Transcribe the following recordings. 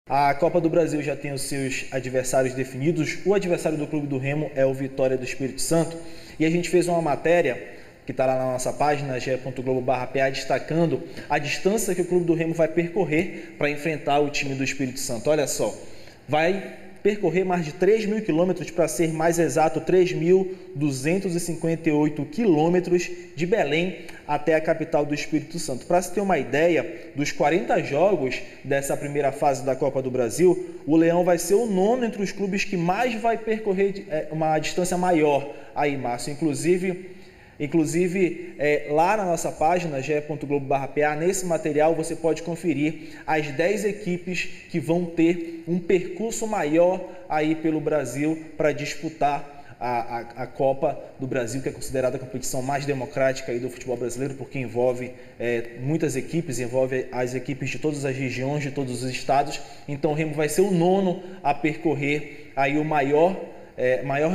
A Copa do Brasil já tem os seus adversários definidos. O adversário do Clube do Remo é o Vitória do Espírito Santo. E a gente fez uma matéria que está lá na nossa página, ge.globo.pa, destacando a distância que o Clube do Remo vai percorrer para enfrentar o time do Espírito Santo. Olha só, vai percorrer mais de 3.000 quilômetros, para ser mais exato, 3.258 quilômetros de Belém até a capital do Espírito Santo. Para se ter uma ideia, dos 40 jogos dessa primeira fase da Copa do Brasil, o Leão vai ser o nono entre os clubes que mais vai percorrer uma distância maior aí, Márcio. Inclusive, lá na nossa página, ge.globo.pa, nesse material você pode conferir as 10 equipes que vão ter um percurso maior aí pelo Brasil para disputar a Copa do Brasil, que é considerada a competição mais democrática aí do futebol brasileiro, porque envolve muitas equipes, envolve as equipes de todas as regiões, de todos os estados. Então o Remo vai ser o nono a percorrer aí o maior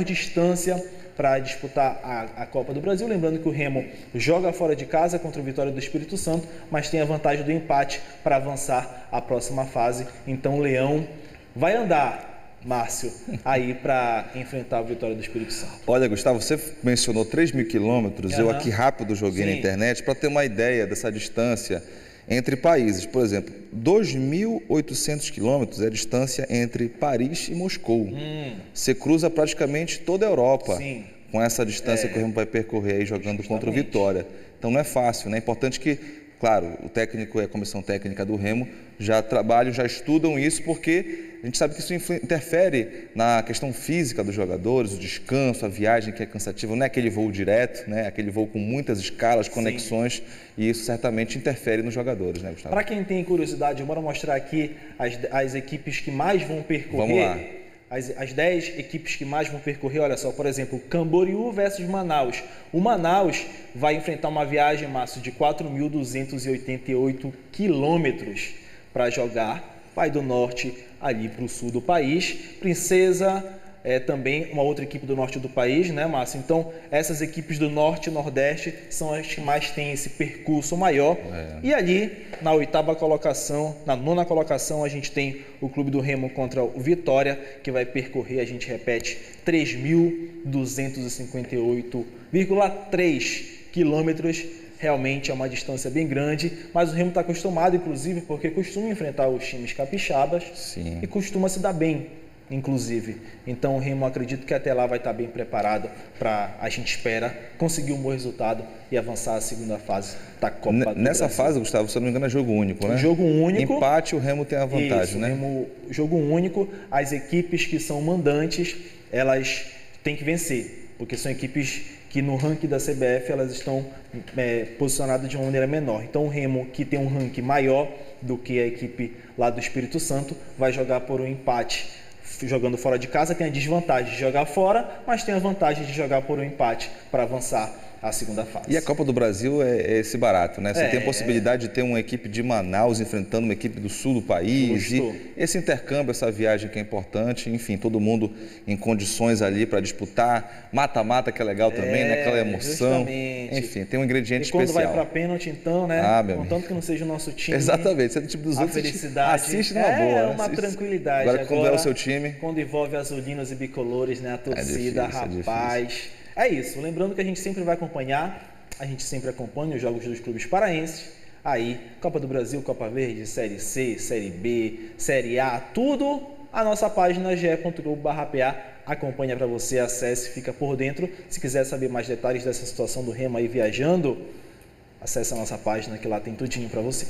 distância para disputar a Copa do Brasil. Lembrando que o Remo joga fora de casa contra o Vitória do Espírito Santo, mas tem a vantagem do empate para avançar à próxima fase. Então o Leão vai andar, Márcio, aí para enfrentar o Vitória do Espírito Santo. Olha, Gustavo, você mencionou 3.000 quilômetros, eu aqui rápido joguei na internet para ter uma ideia dessa distância entre países. Por exemplo, 2.800 quilômetros é a distância entre Paris e Moscou. Você cruza praticamente toda a Europa. Sim. Com essa distância que o Remo vai percorrer aí jogando contra o Vitória. Então não é fácil, né? É importante que, claro, o técnico e a comissão técnica do Remo já trabalham, já estudam isso, porque a gente sabe que isso interfere na questão física dos jogadores, o descanso, a viagem que é cansativa, não é aquele voo direto, né? Aquele voo com muitas escalas, conexões. Sim. E isso certamente interfere nos jogadores, né, Gustavo? Para quem tem curiosidade, bora mostrar aqui as equipes que mais vão percorrer. Vamos lá. As 10 equipes que mais vão percorrer, olha só, por exemplo, Camboriú versus Manaus. O Manaus vai enfrentar uma viagem, Márcio, de 4.288 quilômetros para jogar. Vai do norte ali para o sul do país. Princesa é também uma outra equipe do norte do país, né, Márcio? Então, essas equipes do norte e nordeste são as que mais têm esse percurso maior. E ali, na nona colocação, a gente tem o Clube do Remo contra o Vitória, que vai percorrer, a gente repete, 3.258,3 quilômetros. Realmente é uma distância bem grande, mas o Remo está acostumado, inclusive, porque costuma enfrentar os times capixabas. Sim. E costuma se dar bem, inclusive. Então o Remo, acredito que até lá vai estar bem preparado para, a gente espera, conseguir um bom resultado e avançar à segunda fase da Copa do Brasil. Nessa fase, Gustavo, se eu não me engano, é jogo único, né? Jogo único. Empate, o Remo tem a vantagem, isso, né? Remo, jogo único. As equipes que são mandantes, elas têm que vencer, porque são equipes que no ranking da CBF elas estão posicionadas de uma maneira menor. Então o Remo, que tem um ranking maior do que a equipe lá do Espírito Santo, vai jogar por um empate. Jogando fora de casa tem a desvantagem de jogar fora, mas tem a vantagem de jogar por um empate para avançar à segunda fase. E a Copa do Brasil é esse barato, né? Você tem a possibilidade de ter uma equipe de Manaus enfrentando uma equipe do sul do país. E esse intercâmbio, essa viagem que é importante, enfim, todo mundo em condições ali para disputar. Mata-mata, que é legal também, né? Aquela emoção. Justamente. Enfim, tem um ingrediente especial. E quando vai para pênalti, então, né? Contanto que não seja o nosso time. Exatamente, você é do time dos outros. Felicidade. Assiste numa boa. É uma tranquilidade. Agora, quando é o seu time. Quando envolve azulinos e bicolores, né? A torcida, rapaz. É isso, lembrando que a gente sempre vai acompanhar, a gente sempre acompanha os jogos dos clubes paraenses, aí Copa do Brasil, Copa Verde, Série C, Série B, Série A, tudo a nossa página ge.globo.pa acompanha para você, acesse, fica por dentro. Se quiser saber mais detalhes dessa situação do Remo aí viajando, acesse a nossa página que lá tem tudinho para você.